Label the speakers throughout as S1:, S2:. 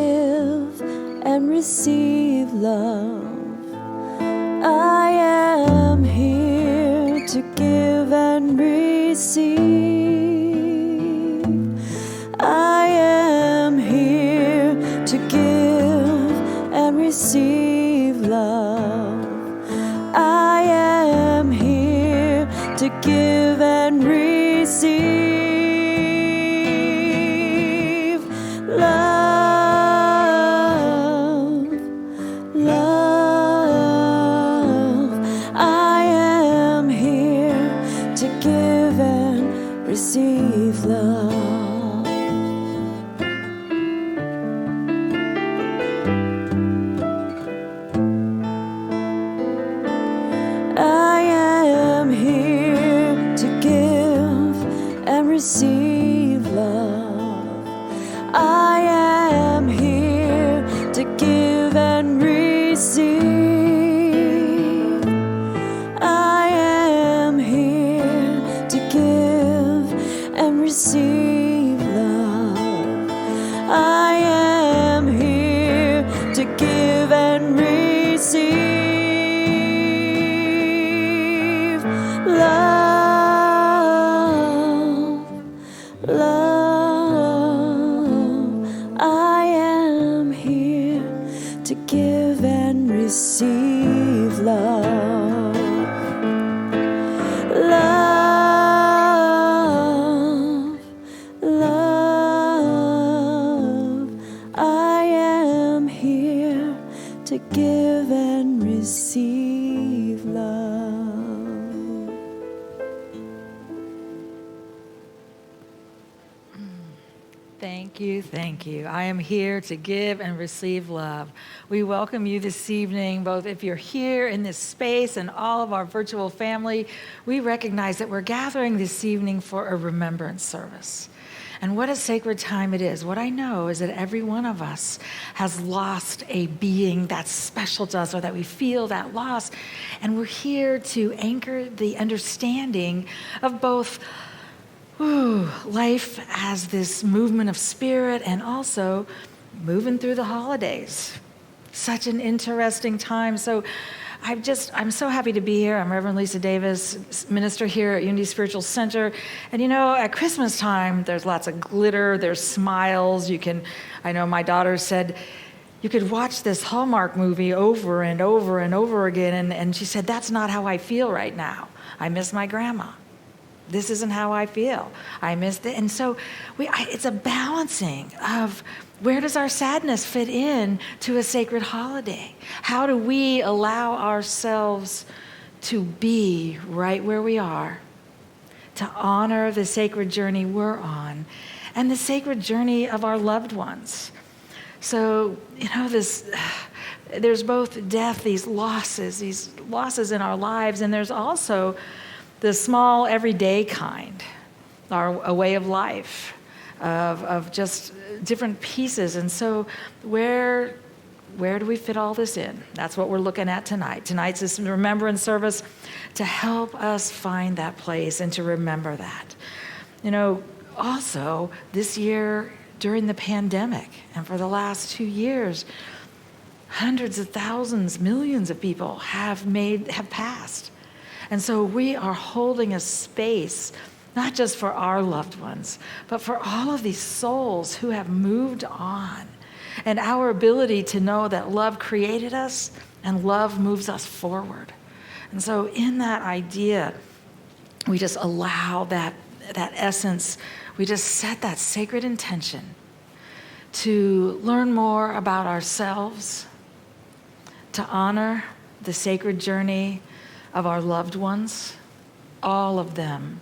S1: give and receive love. I am here to give and receive. I am here to give and receive love. I am here to give and receive love, love. I am here to give and receive love. I am here to give and receive love. I am here to give and receive. I am here to give and receive love. I am here to give and receive. Love, love, I am here to give and receive love. Love, love, I am here to give and receive love.
S2: Thank you. I am here to give and receive love. We welcome you this evening, both if you're here in this space and all of our virtual family. We recognize that we're gathering this evening for a remembrance service. And what a sacred time it is. What I know is that every one of us has lost a being that's special to us, or that we feel that loss. And we're here to anchor the understanding of both life as this movement of spirit and also moving through the holidays. Such an interesting time. So I'm so happy to be here. I'm Reverend Lisa Davis, minister here at Unity Spiritual Center. And you know, at Christmas time, there's lots of glitter, there's smiles. I know my daughter said, you could watch this Hallmark movie over and over and over again. And she said, that's not how I feel right now. I miss my grandma. This isn't how I feel. I missed it. And so it's a balancing of where does our sadness fit in to a sacred holiday? How do we allow ourselves to be right where we are, to honor the sacred journey we're on and the sacred journey of our loved ones? So, there's both death, these losses in our lives, and there's also the small, everyday kind, a way of life, of just different pieces. And so where do we fit all this in? That's what we're looking at tonight. Tonight's this remembrance service to help us find that place and to remember that. Also, this year during the pandemic, and for the last 2 years, hundreds of thousands, millions of people have passed. And so we are holding a space, not just for our loved ones, but for all of these souls who have moved on. And our ability to know that love created us and love moves us forward. And so in that idea, we just allow that essence, we just set that sacred intention to learn more about ourselves, to honor the sacred journey of our loved ones, all of them,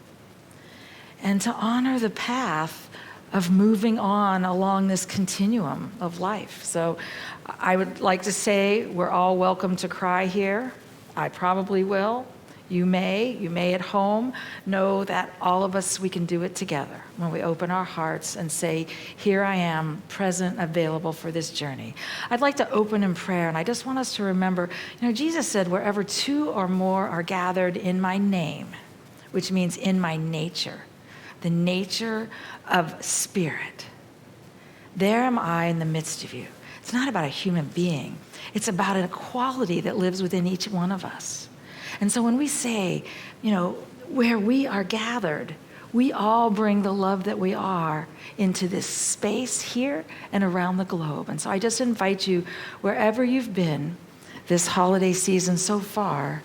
S2: and to honor the path of moving on along this continuum of life. So I would like to say we're all welcome to cry here. I probably will. You may at home know that all of us, we can do it together when we open our hearts and say, here I am, present, available for this journey. I'd like to open in prayer, and I just want us to remember, Jesus said, wherever two or more are gathered in my name, which means in my nature, the nature of spirit, There am I in the midst of you. It's not about a human being. It's about a quality that lives within each one of us. And so when we say, where we are gathered, we all bring the love that we are into this space here and around the globe. And so I just invite you, wherever you've been this holiday season so far,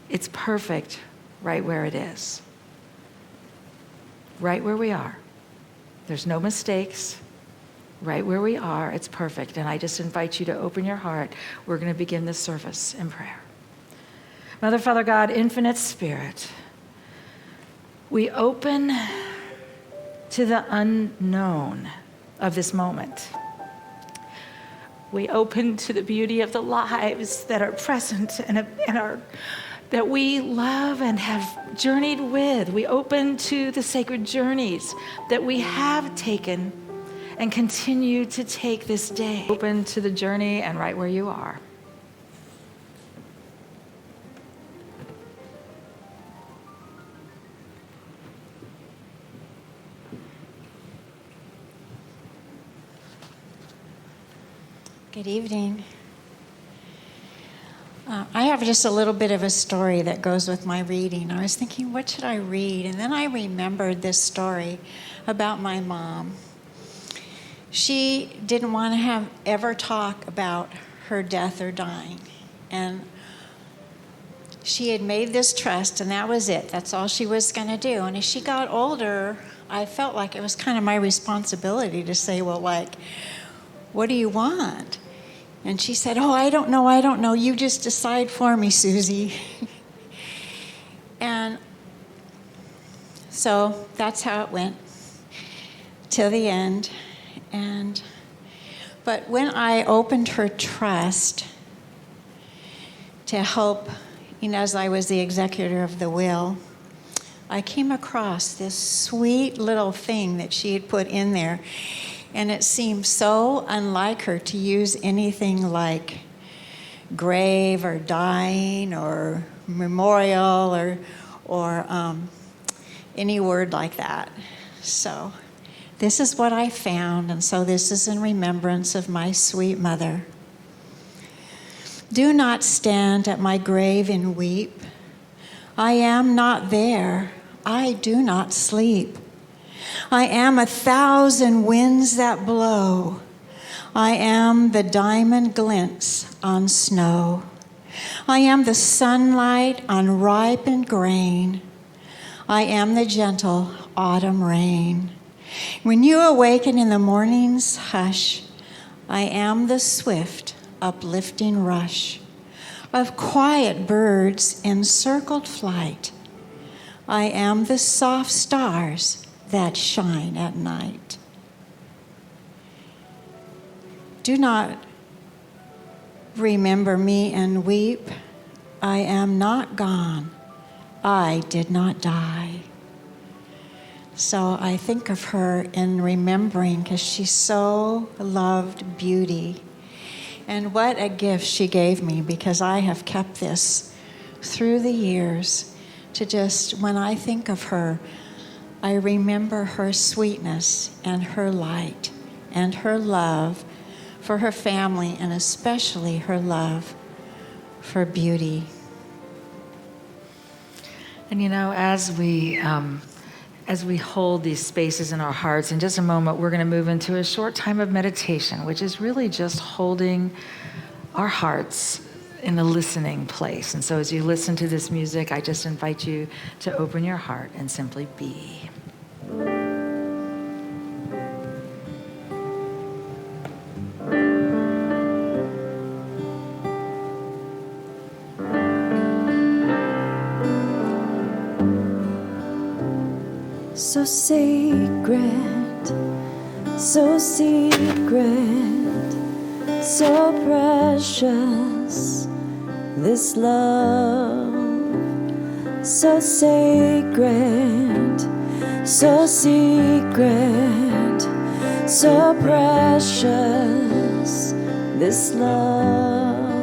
S2: it's perfect right where it is. Right where we are. There's no mistakes. Right where we are, it's perfect. And I just invite you to open your heart. We're going to begin this service in prayer. Mother, Father, God, Infinite Spirit, we open to the unknown of this moment. We open to the beauty of the lives that are present and are that we love and have journeyed with. We open to the sacred journeys that we have taken and continue to take this day. Open to the journey and right where you are.
S3: Good evening. I have just a little bit of a story that goes with my reading. I was thinking, what should I read? And then I remembered this story about my mom. She didn't want to ever talk about her death or dying. And she had made this trust, and that was it. That's all she was going to do. And as she got older, I felt like it was kind of my responsibility to say, well, what do you want? And she said, I don't know. You just decide for me, Susie. And so that's how it went till the end. But when I opened her trust to help, as I was the executor of the will, I came across this sweet little thing that she had put in there. And it seemed so unlike her to use anything like grave or dying or memorial or any word like that. So this is what I found, and so this is in remembrance of my sweet mother. Do not stand at my grave and weep. I am not there. I do not sleep. I am 1,000 winds that blow. I am the diamond glints on snow. I am the sunlight on ripened grain. I am the gentle autumn rain. When you awaken in the morning's hush, I am the swift, uplifting rush of quiet birds in circled flight. I am the soft stars that shine at night. Do not remember me and weep. I am not gone. I did not die. So I think of her in remembering because she so loved beauty. And what a gift she gave me, because I have kept this through the years to just, when I think of her, I remember her sweetness and her light and her love for her family, and especially her love for beauty.
S2: And as we hold these spaces in our hearts, in just a moment, we're going to move into a short time of meditation, which is really just holding our hearts in a listening place. And so as you listen to this music, I just invite you to open your heart and simply be.
S1: So sacred, so secret, so precious, this love. So sacred, so secret, so precious, this love.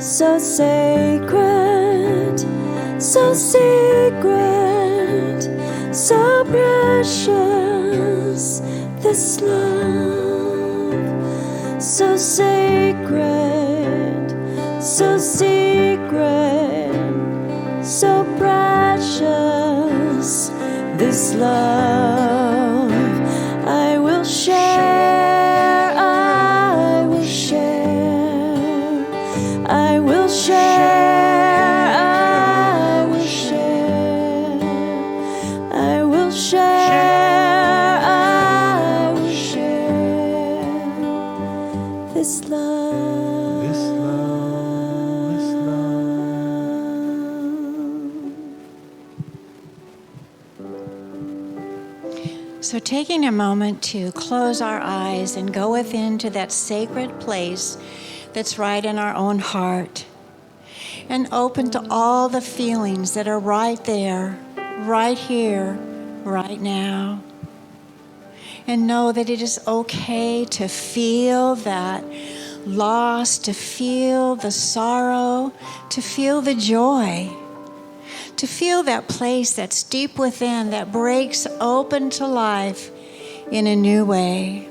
S1: So sacred, so secret, so precious, this this love, so sacred, so secret, so precious, this love I will share, I will share, I will share, I will share, I will share, I will share this love,
S4: This love, this love.
S3: So, taking a moment to close our eyes and go within to that sacred place that's right in our own heart, and open to all the feelings that are right there, right here, right now. And know that it is okay to feel that loss, to feel the sorrow, to feel the joy, to feel that place that's deep within that breaks open to life in a new way.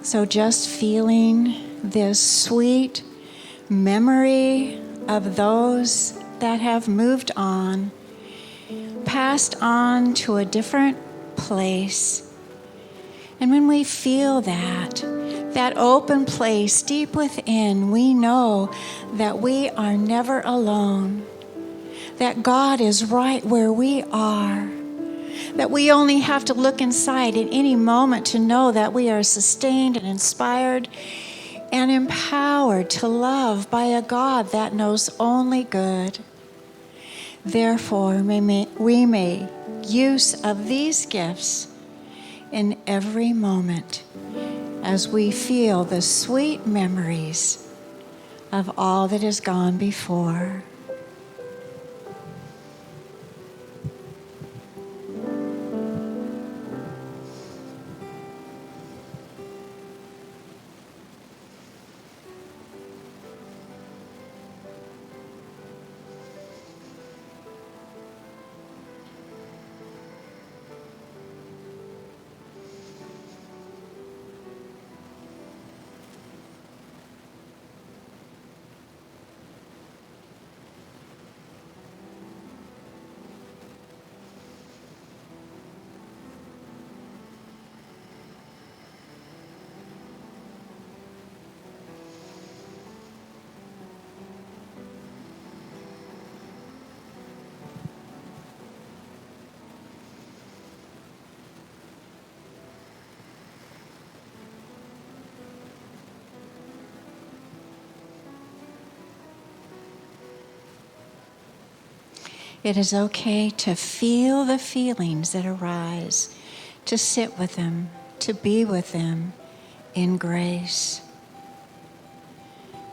S3: So just feeling this sweet memory of those that have moved on, passed on to a different place. And when we feel that open place deep within, we know that we are never alone, that God is right where we are, that we only have to look inside at any moment to know that we are sustained and inspired and empowered to love by a God that knows only good. Therefore, we may use of these gifts in every moment as we feel the sweet memories of all that has gone before. It is okay to feel the feelings that arise, to sit with them, to be with them in grace.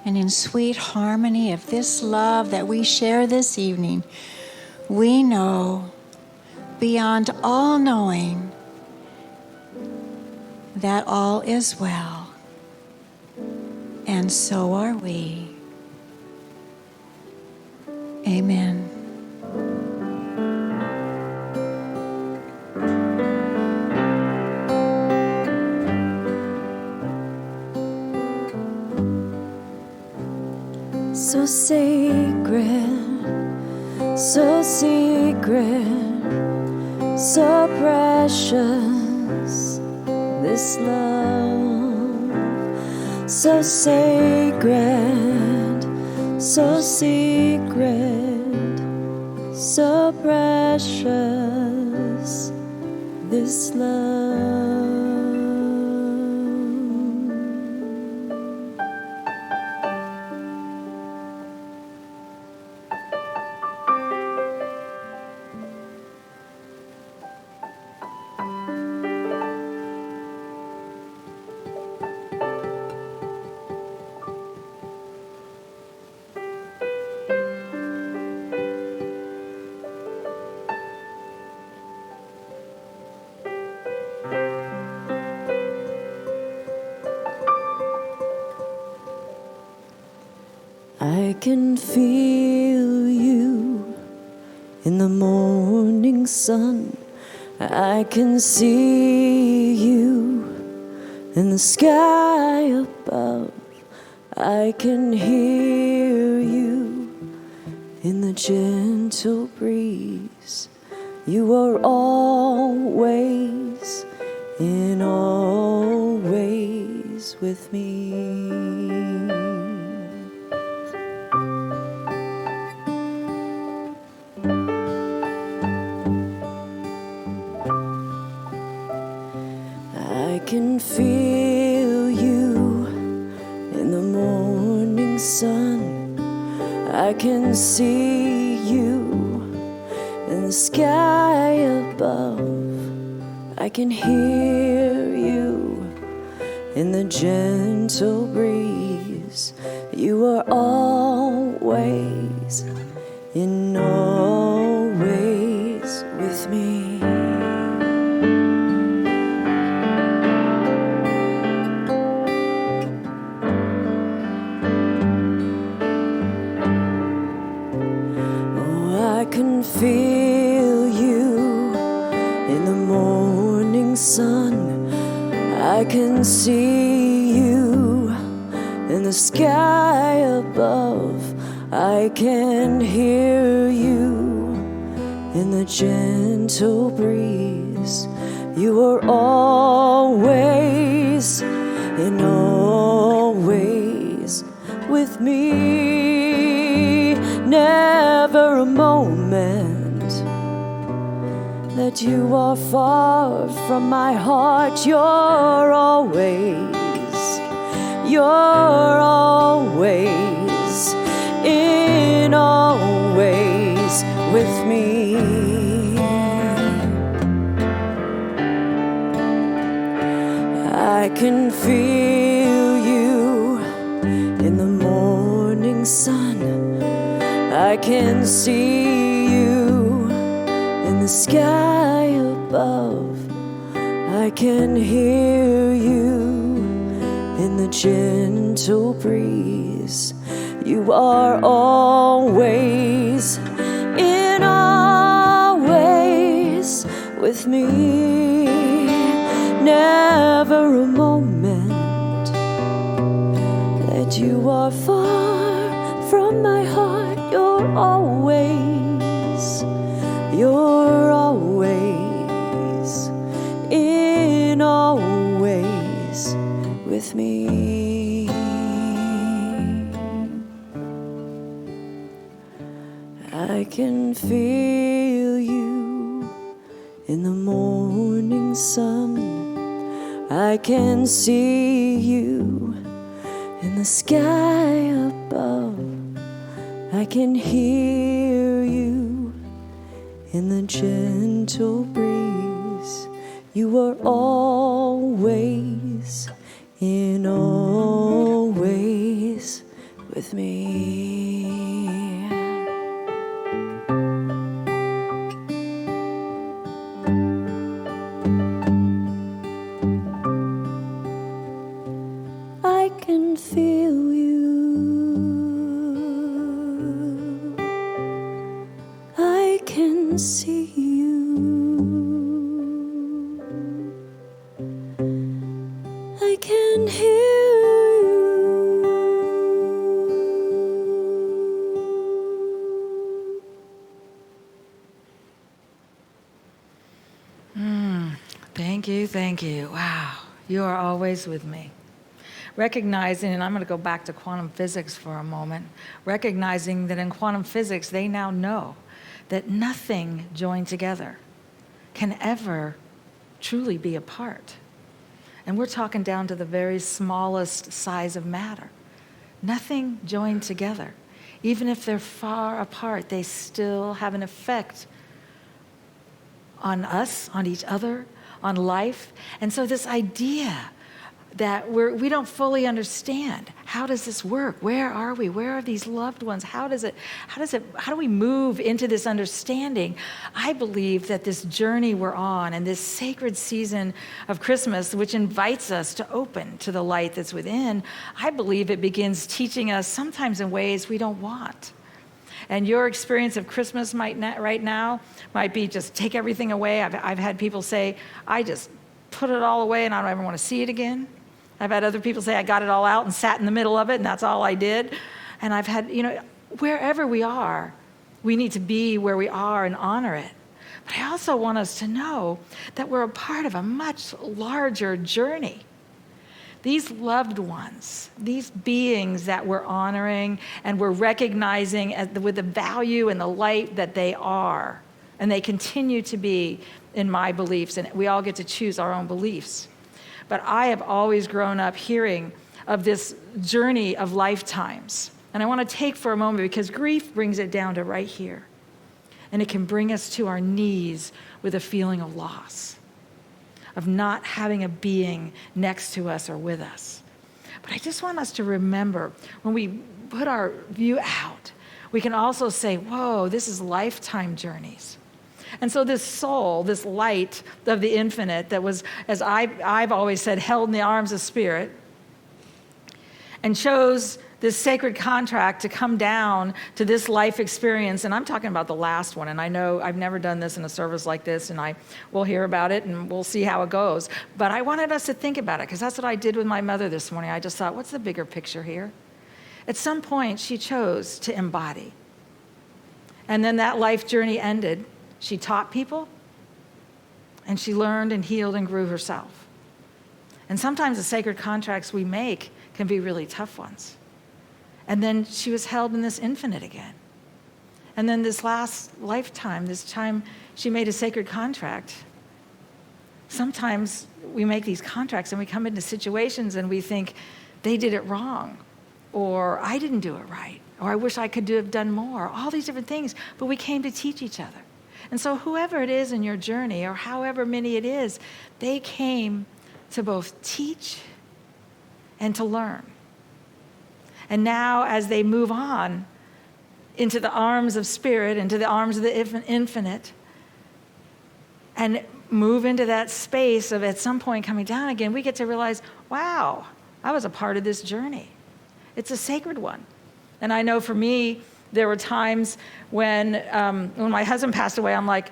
S3: And in sweet harmony of this love that we share this evening, we know beyond all knowing that all is well, and so are we. Amen.
S1: so sacred, so secret, so precious, this love, so sacred, so secret, so precious, this love. I can feel you in the morning sun. I can see you in the sky above. I can hear you in the gentle breeze. You are always, in all ways with me. I can feel you in the morning sun. I can see you in the sky above. I can hear you in the gentle breeze. You are always, in all ways with me. I can feel you in the morning sun. I can see you in the sky above. I can hear you in the gentle breeze. You are always, in all ways with me. Never a moment that you are far from my heart. You're always in all ways with me. I can feel you in the morning sun. I can see you in the sky above. I can hear you in the gentle breeze. You are always, in all ways with me. Never a moment that you are far from my heart. You're always in all ways with me. I can feel you in the morning sun. I can see you in the sky above. I can hear you in the gentle breeze. You are always, in all ways with me. I can feel you. I can see you. I can hear you.
S2: Thank you. Wow, you are always with me. Recognizing, and I'm going to go back to quantum physics for a moment, recognizing that in quantum physics, they now know that nothing joined together can ever truly be apart. And we're talking down to the very smallest size of matter. Nothing joined together. Even if they're far apart, they still have an effect on us, on each other, on life. And so this idea that we don't fully understand. How does this work? Where are we? Where are these loved ones? How do we move into this understanding? I believe that this journey we're on and this sacred season of Christmas, which invites us to open to the light that's within, I believe it begins teaching us sometimes in ways we don't want. And your experience of Christmas right now might be just take everything away. I've had people say, I just put it all away and I don't ever want to see it again. I've had other people say, I got it all out and sat in the middle of it and that's all I did. And I've had, wherever we are, we need to be where we are and honor it. But I also want us to know that we're a part of a much larger journey. These loved ones, these beings that we're honoring and we're recognizing with the value and the light that they are, and they continue to be in my beliefs, and we all get to choose our own beliefs. But I have always grown up hearing of this journey of lifetimes. And I want to take for a moment because grief brings it down to right here. And it can bring us to our knees with a feeling of loss, of not having a being next to us or with us. But I just want us to remember when we put our view out, we can also say, whoa, this is lifetime journeys. And so this soul, this light of the infinite that was, as I've always said, held in the arms of spirit and chose this sacred contract to come down to this life experience. And I'm talking about the last one. And I know I've never done this in a service like this, and we'll hear about it and we'll see how it goes. But I wanted us to think about it because that's what I did with my mother this morning. I just thought, what's the bigger picture here? At some point, she chose to embody. And then that life journey ended. She taught people, and she learned and healed and grew herself. And sometimes the sacred contracts we make can be really tough ones. And then she was held in this infinite again. And then this last lifetime, this time she made a sacred contract. Sometimes we make these contracts and we come into situations and we think they did it wrong, or I didn't do it right, or I wish I could have done more, all these different things. But we came to teach each other. And so whoever it is in your journey, or however many it is, they came to both teach and to learn. And now as they move on into the arms of spirit, into the arms of the infinite, and move into that space of at some point coming down again, we get to realize, wow, I was a part of this journey. It's a sacred one. And I know for me, there were times when my husband passed away, I'm like,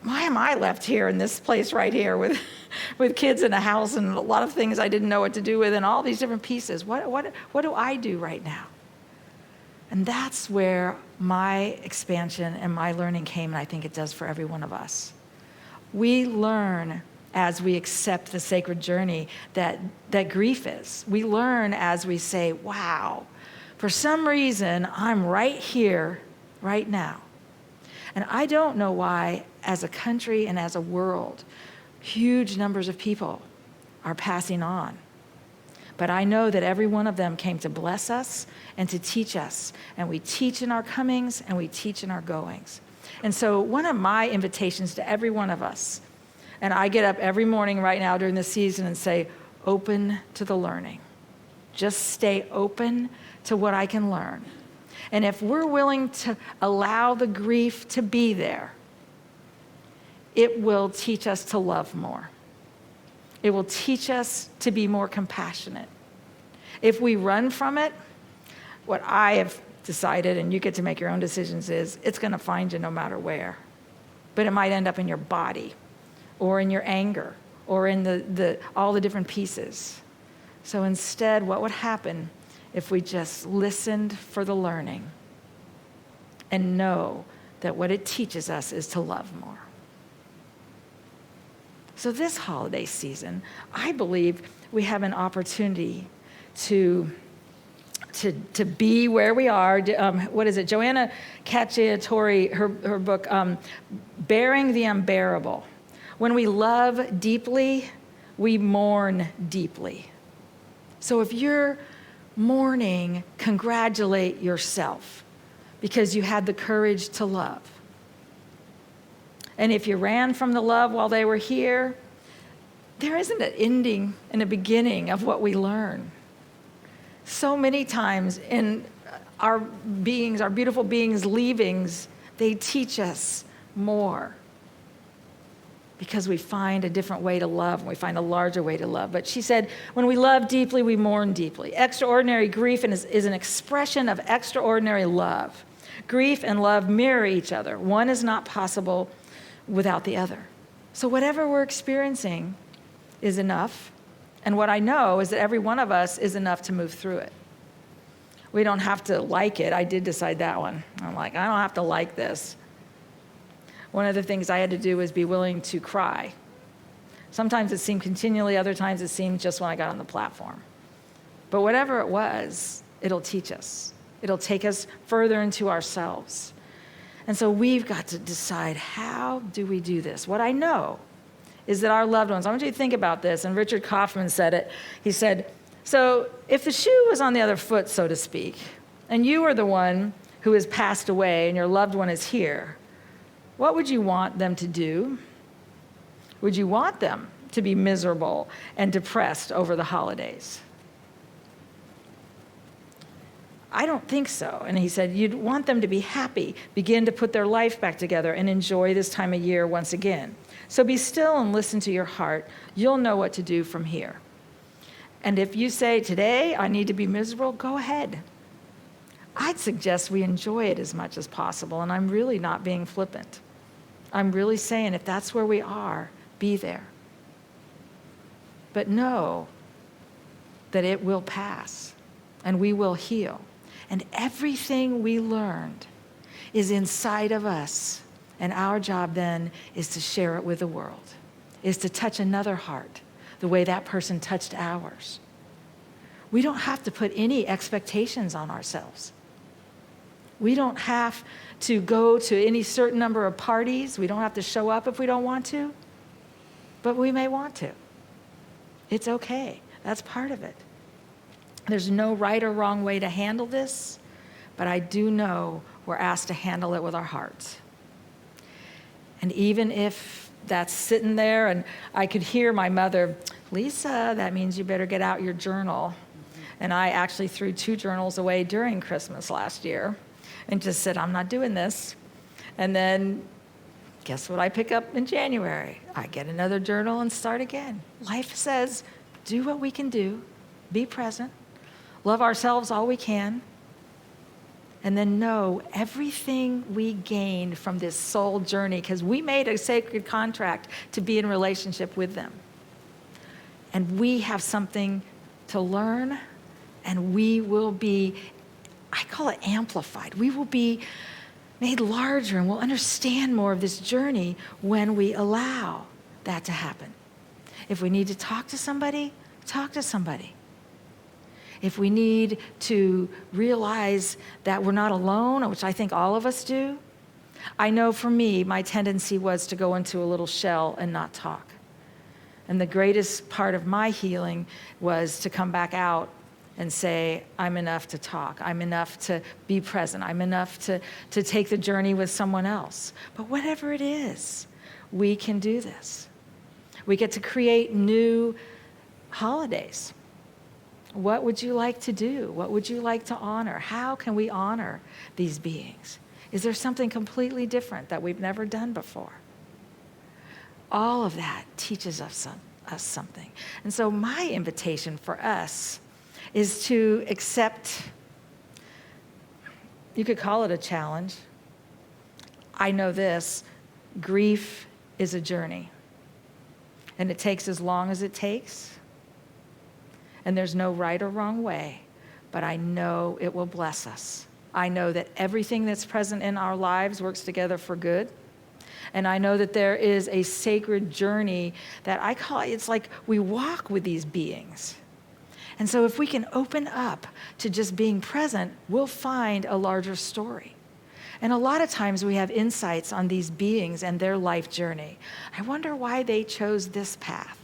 S2: why am I left here in this place right here with kids in a house and a lot of things I didn't know what to do with and all these different pieces? What do I do right now? And that's where my expansion and my learning came, and I think it does for every one of us. We learn as we accept the sacred journey that grief is. We learn as we say, wow, for some reason, I'm right here, right now. And I don't know why, as a country and as a world, huge numbers of people are passing on. But I know that every one of them came to bless us and to teach us. And we teach in our comings and we teach in our goings. And so one of my invitations to every one of us, and I get up every morning right now during the season and say, open to the learning. Just stay open to what I can learn. And if we're willing to allow the grief to be there, it will teach us to love more. It will teach us to be more compassionate. If we run from it, what I have decided, and you get to make your own decisions, is it's going to find you no matter where. But it might end up in your body, or in your anger, or in all the different pieces. So instead, what would happen if we just listened for the learning and know that what it teaches us is to love more? So this holiday season, I believe we have an opportunity to be where we are. What is it? Joanna Cacciatore, her book, Bearing the Unbearable. When we love deeply, we mourn deeply. So if you're mourning, congratulate yourself because you had the courage to love. And if you ran from the love while they were here, there isn't an ending and a beginning of what we learn. So many times in our beings, our beautiful beings' leavings, they teach us more because we find a different way to love and we find a larger way to love. But she said, when we love deeply, we mourn deeply. Extraordinary grief is an expression of extraordinary love. Grief and love mirror each other. One is not possible without the other. So whatever we're experiencing is enough. And what I know is that every one of us is enough to move through it. We don't have to like it. I did decide that one. I'm like, I don't have to like this. One of the things I had to do was be willing to cry. Sometimes it seemed continually, other times it seemed just when I got on the platform. But whatever it was, it'll teach us. It'll take us further into ourselves. And so we've got to decide, how do we do this? What I know is that our loved ones, I want you to think about this, and Richard Kaufman said it. He said, so if the shoe was on the other foot, so to speak, and you are the one who has passed away and your loved one is here, what would you want them to do? Would you want them to be miserable and depressed over the holidays? I don't think so. And he said, you'd want them to be happy, begin to put their life back together, and enjoy this time of year once again. So be still and listen to your heart. You'll know what to do from here. And if you say, today I need to be miserable, go ahead. I'd suggest we enjoy it as much as possible, and I'm really not being flippant. I'm really saying, if that's where we are, be there. But know that it will pass, and we will heal. And everything we learned is inside of us. And our job then is to share it with the world, is to touch another heart the way that person touched ours. We don't have to put any expectations on ourselves. We don't have to go to any certain number of parties. We don't have to show up if we don't want to, but we may want to. It's okay. That's part of it. There's no right or wrong way to handle this, but I do know we're asked to handle it with our hearts. And even if that's sitting there and I could hear my mother, Lisa, that means you better get out your journal. And I actually threw 2 journals away during Christmas last year and just said, I'm not doing this. And then guess what I pick up in January? I get another journal and start again. Life says, do what we can do, be present, love ourselves all we can, and then know everything we gained from this soul journey, because we made a sacred contract to be in relationship with them. And we have something to learn, and we will be, I call it amplified. We will be made larger, and we'll understand more of this journey when we allow that to happen. If we need to talk to somebody, talk to somebody. If we need to realize that we're not alone, which I think all of us do, I know for me, my tendency was to go into a little shell and not talk. And the greatest part of my healing was to come back out and say, I'm enough to talk. I'm enough to be present. I'm enough to take the journey with someone else. But whatever it is, we can do this. We get to create new holidays. What would you like to do? What would you like to honor? How can we honor these beings? Is there something completely different that we've never done before? All of that teaches us something. And so my invitation for us is to accept, you could call it a challenge. I know this, grief is a journey. And it takes as long as it takes. And there's no right or wrong way, but I know it will bless us. I know that everything that's present in our lives works together for good. And I know that there is a sacred journey that I call, it's like we walk with these beings. And so if we can open up to just being present, we'll find a larger story. And a lot of times we have insights on these beings and their life journey. I wonder why they chose this path.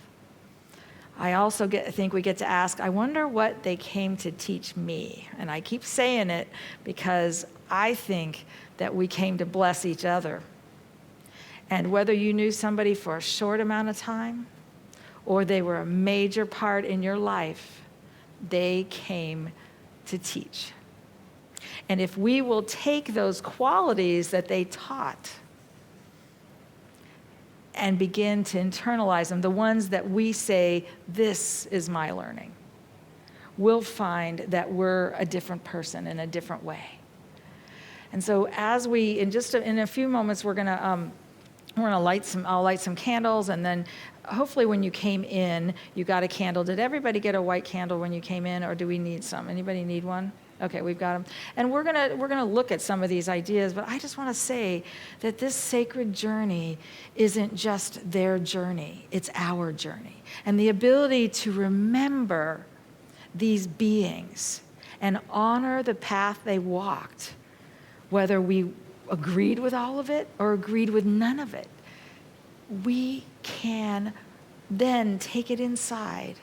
S2: I also think we get to ask, I wonder what they came to teach me. And I keep saying it because I think that we came to bless each other. And whether you knew somebody for a short amount of time or they were a major part in your life, they came to teach. And if we will take those qualities that they taught and begin to internalize them, the ones that we say, this is my learning, we'll find that we're a different person in a different way. And so as we, in a few moments, we're gonna I'll light some candles, and then hopefully when you came in, you got a candle. Did everybody get a white candle when you came in, or do we need some? Anybody need one? Okay, we've got them. And we're gonna look at some of these ideas, but I just want to say that this sacred journey isn't just their journey, it's our journey. And the ability to remember these beings and honor the path they walked, whether we agreed with all of it or agreed with none of it, we can then take it inside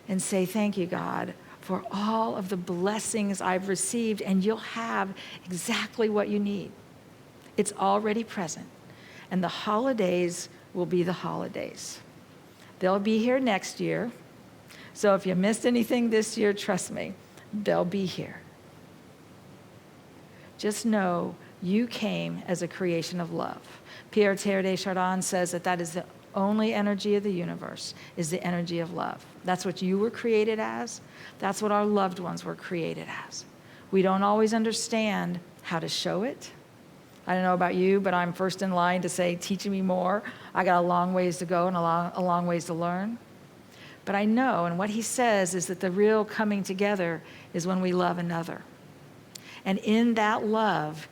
S2: and say, thank you, God, for all of the blessings I've received, and you'll have exactly what you need. It's already present, and the holidays will be the holidays. They'll be here next year, so if you missed anything this year, trust me, they'll be here. Just know you came as a creation of love. Pierre Teilhard de Chardin says that is the only energy of the universe, is the energy of love. That's what you were created as. That's what our loved ones were created as. We don't always understand how to show it. I don't know about you, but I'm first in line to say, teach me more. I got a long ways to go and a long ways to learn. But I know, and what he says is that the real coming together is when we love another. And in that love,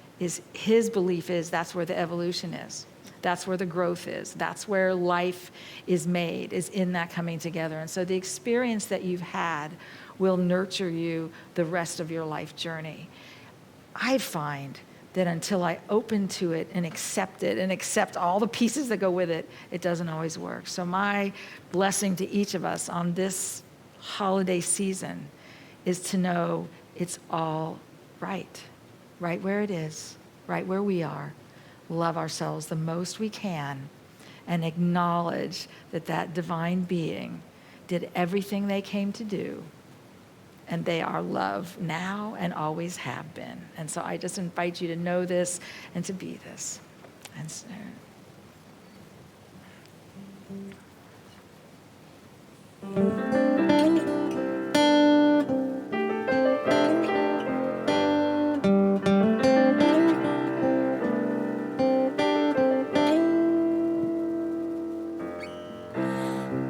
S2: his belief is that's where the evolution is. That's where the growth is. That's where life is made, is in that coming together. And so the experience that you've had will nurture you the rest of your life journey. I find that until I open to it and accept all the pieces that go with it, it doesn't always work. So my blessing to each of us on this holiday season is to know it's all right where it is, right where we are. Love ourselves the most we can and acknowledge that divine being did everything they came to do, and they are love now and always have been. And so I just invite you to know this and to be this. And so,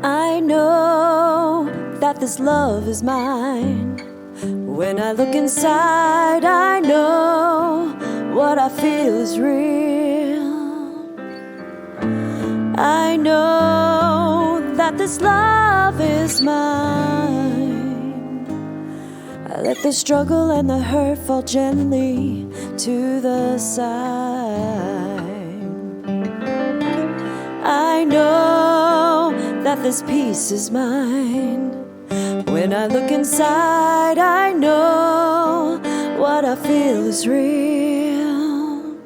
S1: I know that this love is mine. When I look inside, I know what I feel is real. I know that this love is mine. I let the struggle and the hurt fall gently to the side. I know that this peace is mine. When I look inside, I know what I feel is real.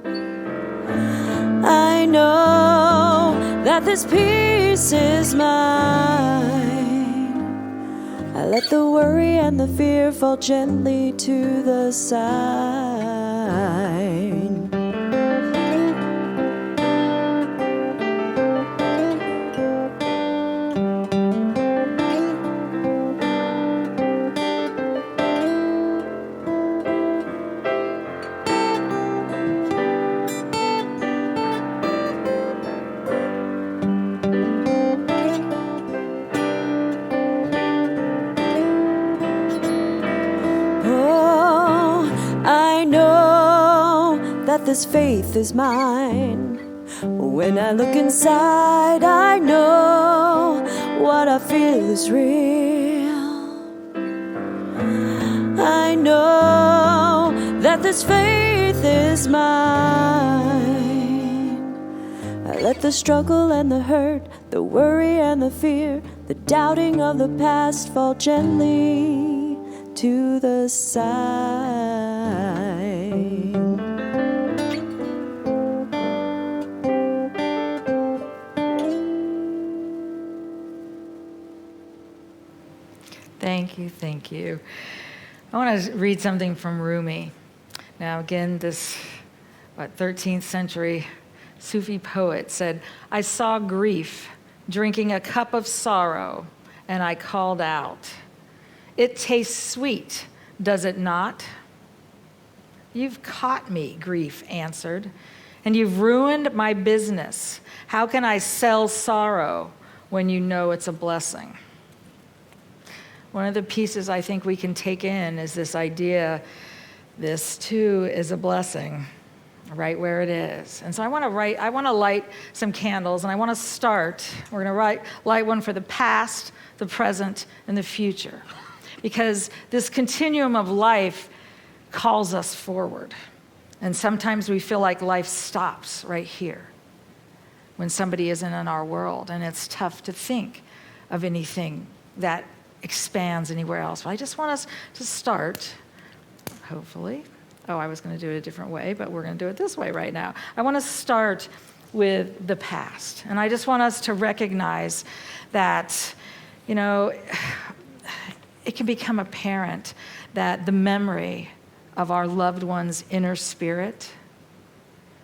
S1: I know that this peace is mine. I let the worry and the fear fall gently to the side. This faith is mine. When I look inside, I know what I feel is real. I know that this faith is mine. I let the struggle and the hurt, the worry and the fear, the doubting of the past fall gently to the side.
S2: Thank you. I want to read something from Rumi. Now, again, this 13th century Sufi poet said, I saw grief drinking a cup of sorrow, and I called out, it tastes sweet, does it not? You've caught me, grief answered, and you've ruined my business. How can I sell sorrow when you know it's a blessing? One of the pieces I think we can take in is this idea, this too is a blessing, right where it is. And so I want to light some candles, and I want to start. We're going to light one for the past, the present, and the future. Because this continuum of life calls us forward. And sometimes we feel like life stops right here when somebody isn't in our world, and it's tough to think of anything that expands anywhere else. But I just want us to start, hopefully. Oh, I was going to do it a different way, but we're going to do it this way right now. I want to start with the past. And I just want us to recognize that, it can become apparent that the memory of our loved one's inner spirit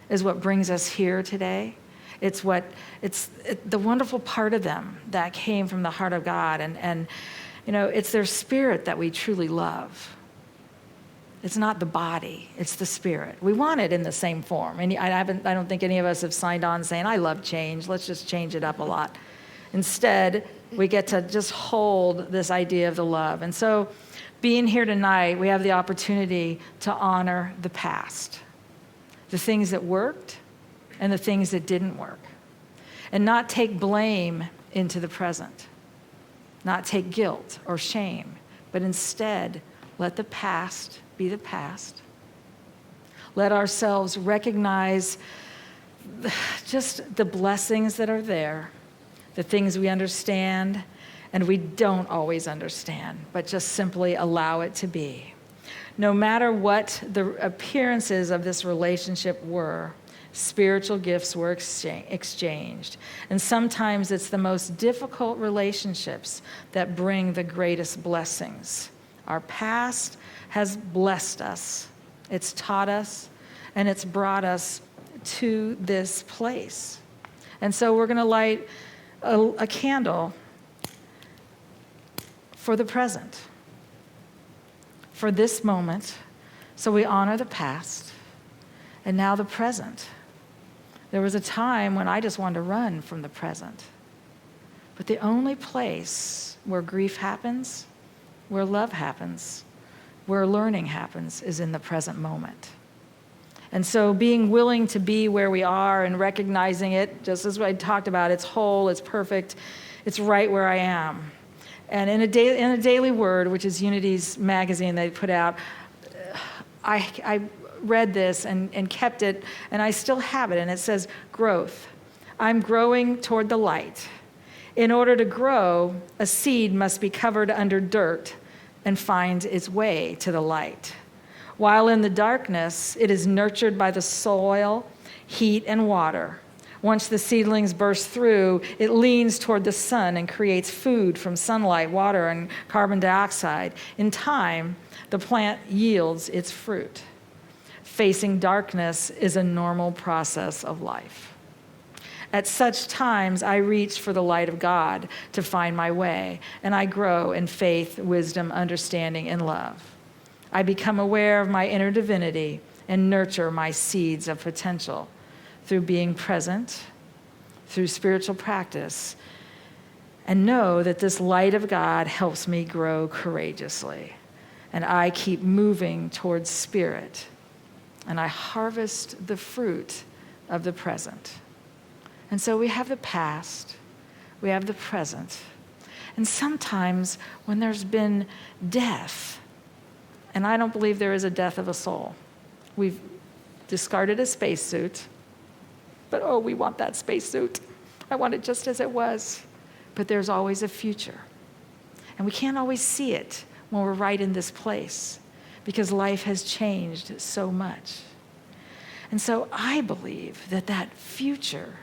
S2: is what brings us here today. It's the wonderful part of them that came from the heart of God. And it's their spirit that we truly love. It's not the body, it's the spirit. We want it in the same form. And I don't think any of us have signed on saying, I love change, let's just change it up a lot. Instead, we get to just hold this idea of the love. And so being here tonight, we have the opportunity to honor the past, the things that worked and the things that didn't work, and not take blame into the present, not take guilt or shame, but instead let the past be the past. Let ourselves recognize just the blessings that are there, the things we understand and we don't always understand, but just simply allow it to be. No matter what the appearances of this relationship were, spiritual gifts were exchanged. And sometimes it's the most difficult relationships that bring the greatest blessings. Our past has blessed us. It's taught us, and it's brought us to this place. And so we're going to light a candle for the present, for this moment. So we honor the past, and now the present. There was a time when I just wanted to run from the present. But the only place where grief happens, where love happens, where learning happens, is in the present moment. And so being willing to be where we are and recognizing it, just as I talked about, it's whole, it's perfect, it's right where I am. And in a daily word, which is Unity's magazine they put out, I read this and kept it, and I still have it, and it says, growth. I'm growing toward the light. In order to grow, a seed must be covered under dirt and find its way to the light. While in the darkness, it is nurtured by the soil, heat, and water. Once the seedlings burst through, it leans toward the sun and creates food from sunlight, water, and carbon dioxide. In time, the plant yields its fruit. Facing darkness is a normal process of life. At such times, I reach for the light of God to find my way, and I grow in faith, wisdom, understanding, and love. I become aware of my inner divinity and nurture my seeds of potential through being present, through spiritual practice, and know that this light of God helps me grow courageously. And I keep moving towards spirit, and I harvest the fruit of the present. And so we have the past, we have the present, and sometimes when there's been death, and I don't believe there is a death of a soul. We've discarded a spacesuit, but oh, we want that spacesuit. I want it just as it was. But there's always a future. And we can't always see it when we're right in this place because life has changed so much. And so I believe that future,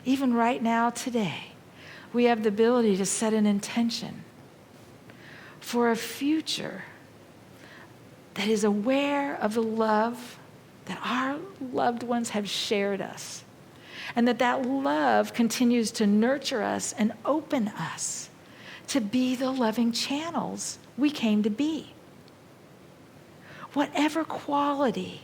S2: even right now, today, we have the ability to set an intention for a future that is aware of the love that our loved ones have shared us, and that love continues to nurture us and open us to be the loving channels we came to be. whatever quality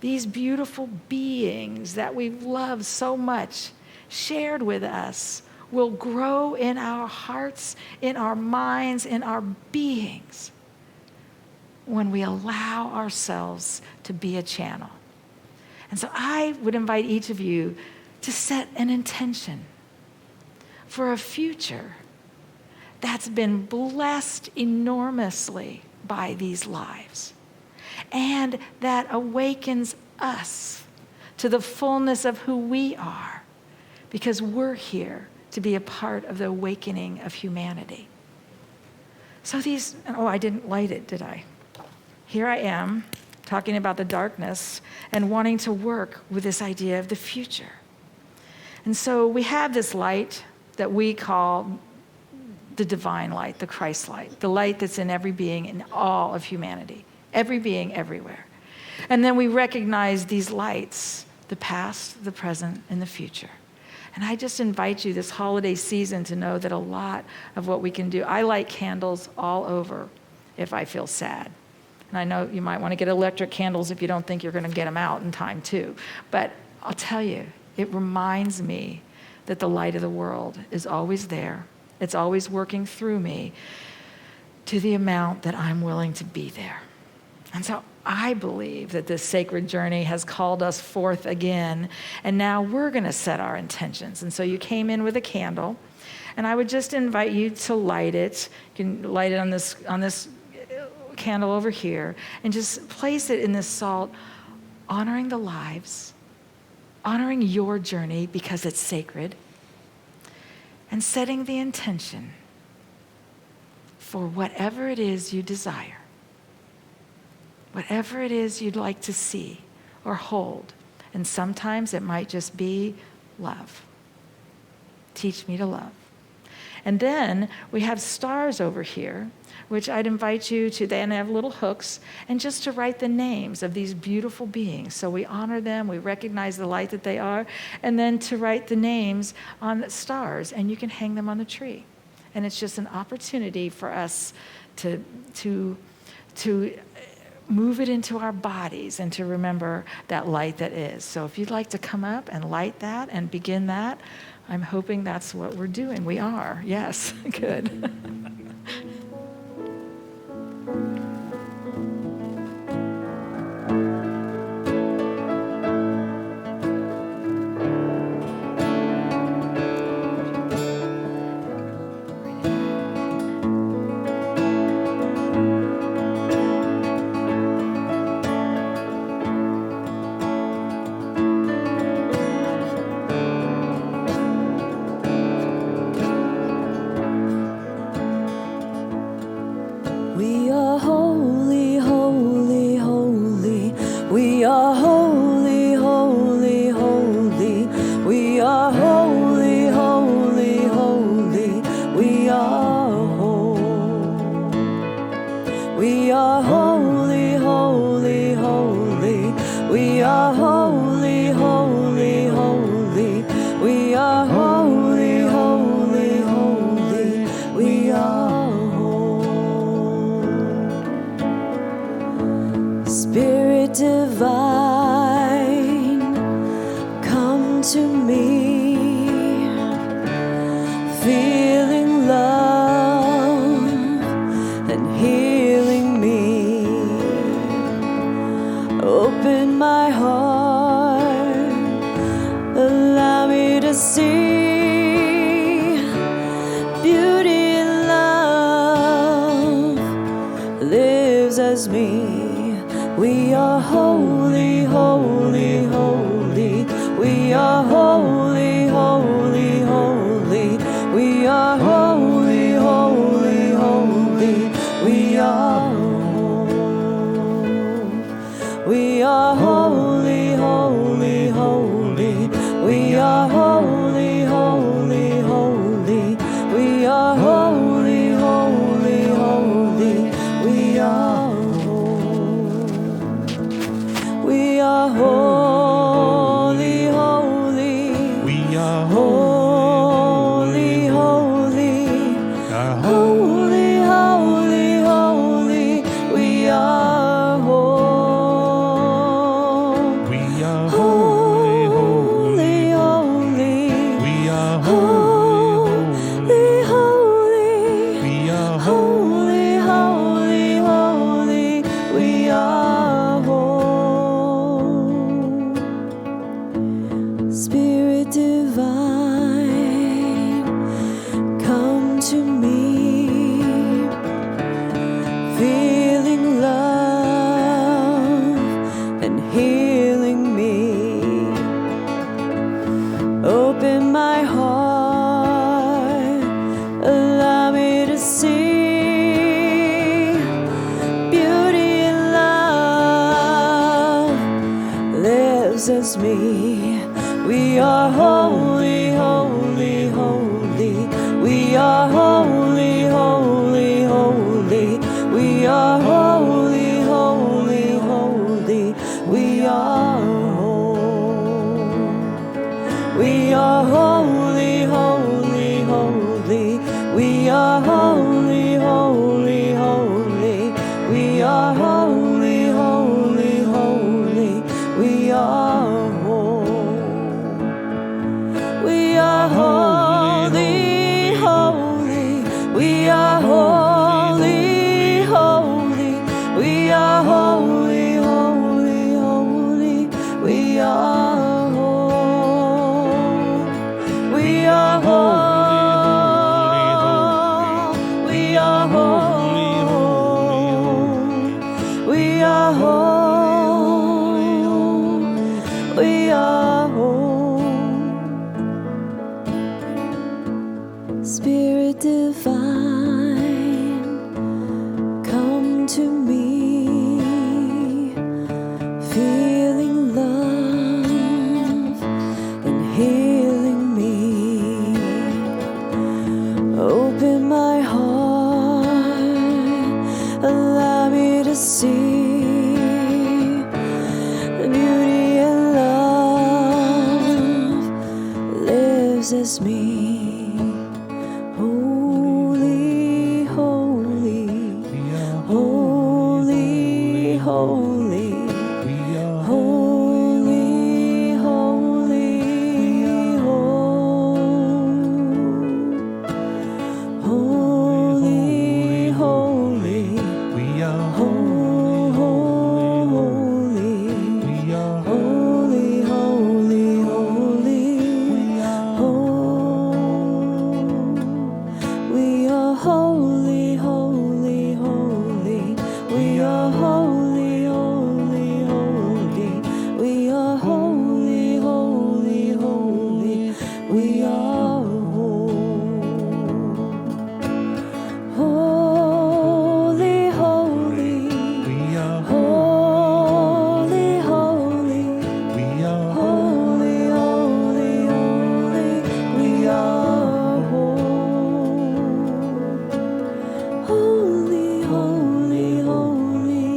S2: these beautiful beings that we love so much shared with us will grow in our hearts, in our minds, in our beings when we allow ourselves to be a channel. And so I would invite each of you to set an intention for a future that's been blessed enormously by these lives, and that awakens us to the fullness of who we are, because we're here to be a part of the awakening of humanity. So I didn't light it, did I? Here I am talking about the darkness and wanting to work with this idea of the future. And so we have this light that we call the divine light, the Christ light, the light that's in every being, in all of humanity, every being everywhere. And then we recognize these lights, the past, the present, and the future. And I just invite you this holiday season to know that a lot of what we can do, I light candles all over if I feel sad. And I know you might want to get electric candles if you don't think you're going to get them out in time too. But I'll tell you, it reminds me that the light of the world is always there. It's always working through me to the amount that I'm willing to be there. And so I believe that this sacred journey has called us forth again, and now we're going to set our intentions. And so you came in with a candle, and I would just invite you to light it. You can light it on this candle over here, and just place it in this salt, honoring the lives, honoring your journey because it's sacred, and setting the intention for whatever it is you desire. Whatever it is you'd like to see or hold. And sometimes it might just be love. Teach me to love. And then we have stars over here, which I'd invite you to then have little hooks, and just to write the names of these beautiful beings. So we honor them, we recognize the light that they are, and then to write the names on the stars, and you can hang them on the tree. And it's just an opportunity for us to move it into our bodies and to remember that light that is. So if you'd like to come up and light that and begin that, I'm hoping that's what we're doing. We are, yes, good.
S1: We are holy, holy, holy. We are holy, holy, holy. We are holy, holy, holy. We are whole. We are holy, holy, holy. We are holy, holy, holy. We are holy, holy, holy. We are Spirit divine, come to me, feeling love and healing me. Open my heart, allow me to see beauty and love lives as me. We are holy, holy, holy. We are holy, holy, holy. We are holy, holy, holy. We are whole. We are holy, holy, holy. We are holy, holy, holy. We are holy, holy, holy. We are We are holy, holy.
S4: We are
S1: holy, holy.
S4: Our
S1: Holy, holy, holy. is me. We are holy, holy, holy. We are holy, holy, holy. We are holy, holy, holy. We are holy. We are holy, holy, holy. We are holy, holy, holy. We are holy, holy, holy. We are holy. We are holy, holy. We are holy, holy. We are holy, holy, holy. We are holy. We are holy. We are holy. We are holy. We are holy. Spirit divine, come to me, feeling love and healing me. Open my heart, allow me to see the beauty and love lives as me. Holy, holy, holy, holy, holy, holy, holy, holy,
S4: We are
S1: holy, holy, holy, holy. We are holy, holy, holy. We are holy, holy, holy. We are holy, holy, holy. We are holy, holy, holy, holy.
S4: We are
S1: Holy, holy, holy, we are holy, holy, holy, holy, holy, holy,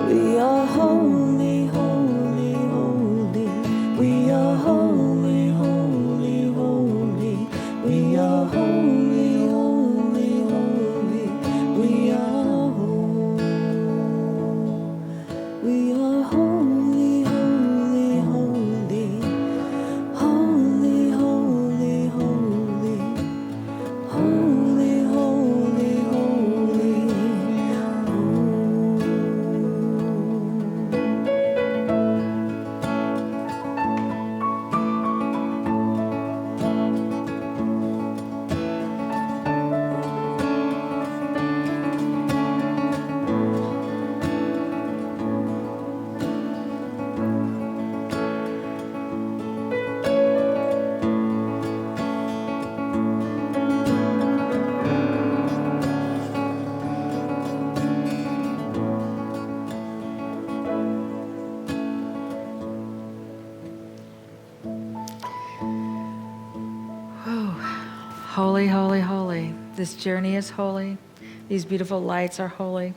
S1: we are holy, holy, holy. We are holy, holy, holy. We are holy, holy, holy. We are holy. We are holy, holy, holy. Holy, holy, holy. Holy, holy, holy.
S2: Holy, holy, holy. This journey is holy. These beautiful lights are holy.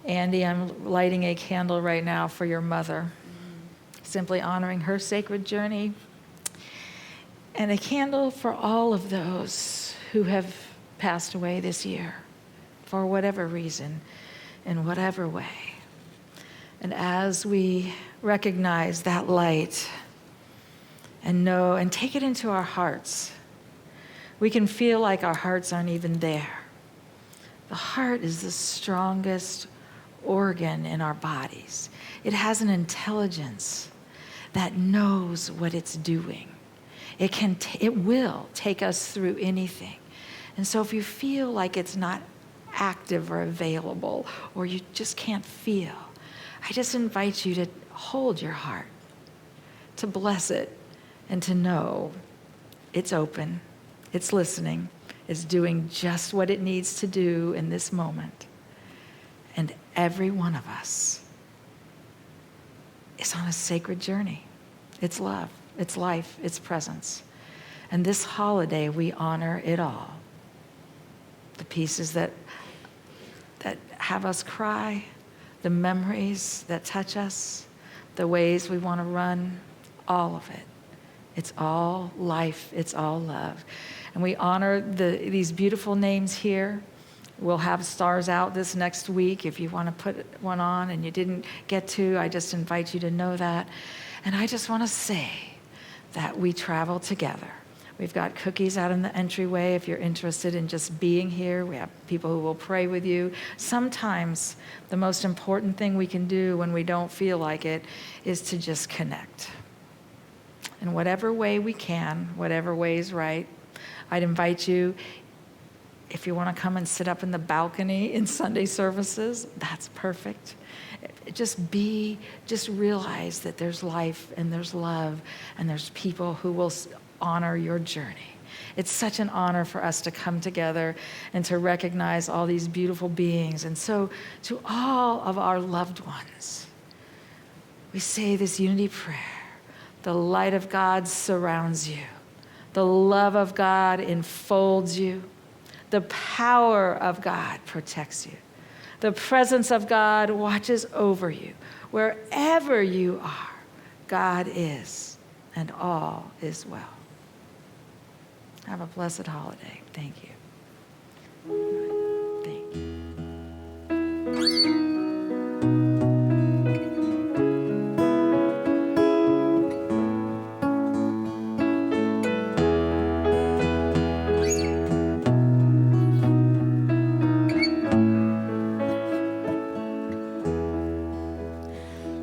S2: Andy, I'm lighting a candle right now for your mother, simply honoring her sacred journey, and a candle for all of those who have passed away this year, for whatever reason, in whatever way. And as we recognize that light and know and take it into our hearts, we can feel like our hearts aren't even there. The heart is the strongest organ in our bodies. It has an intelligence that knows what it's doing. It will take us through anything. And so if you feel like it's not active or available, or you just can't feel, I just invite you to hold your heart, to bless it, and to know It's open. It's listening. It's doing just what it needs to do in this moment. And every one of us is on a sacred journey. It's love, it's life, it's presence. And this holiday, we honor it all. The pieces that have us cry, the memories that touch us, the ways we want to run, all of it. It's all life, it's all love. And we honor these beautiful names here. We'll have stars out this next week. If you want to put one on and you didn't get to, I just invite you to know that. And I just want to say that we travel together. We've got cookies out in the entryway if you're interested in just being here. We have people who will pray with you. Sometimes the most important thing we can do when we don't feel like it is to just connect. In whatever way we can, whatever way is right. I'd invite you, if you want to come and sit up in the balcony in Sunday services, that's perfect. Just realize that there's life and there's love and there's people who will honor your journey. It's such an honor for us to come together and to recognize all these beautiful beings. And so to all of our loved ones, we say this unity prayer. The light of God surrounds you. The love of God enfolds you. The power of God protects you. The presence of God watches over you. Wherever you are, God is, and all is well. Have a blessed holiday. Thank you. Thank you.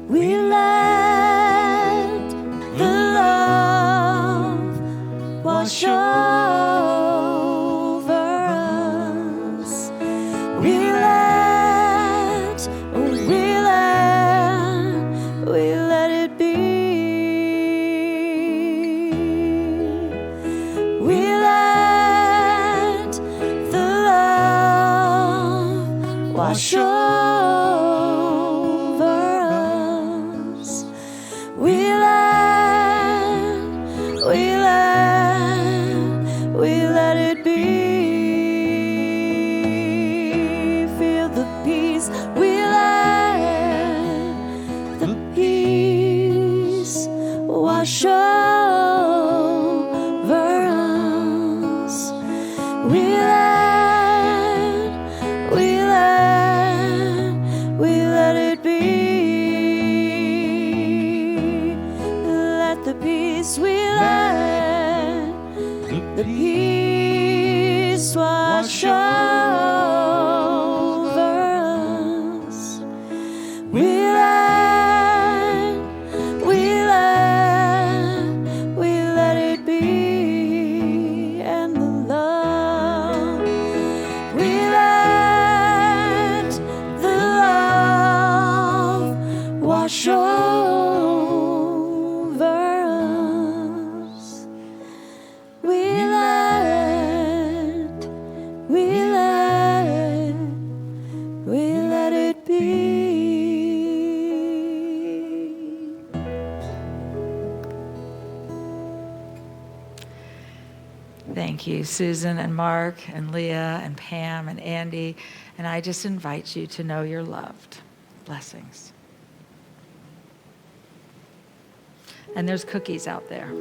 S1: We let the love wash over us. We let it be. We let the love wash over us. We let it be. Feel the peace. We let the peace wash over us. We let it be. Let the peace, we let the peace wash over us. We let it be. And the love, we let the love wash over us. We let it be.
S2: Thank you, Susan and Mark and Leah and Pam and Andy. And I just invite you to know you're loved. Blessings. And there's cookies out there.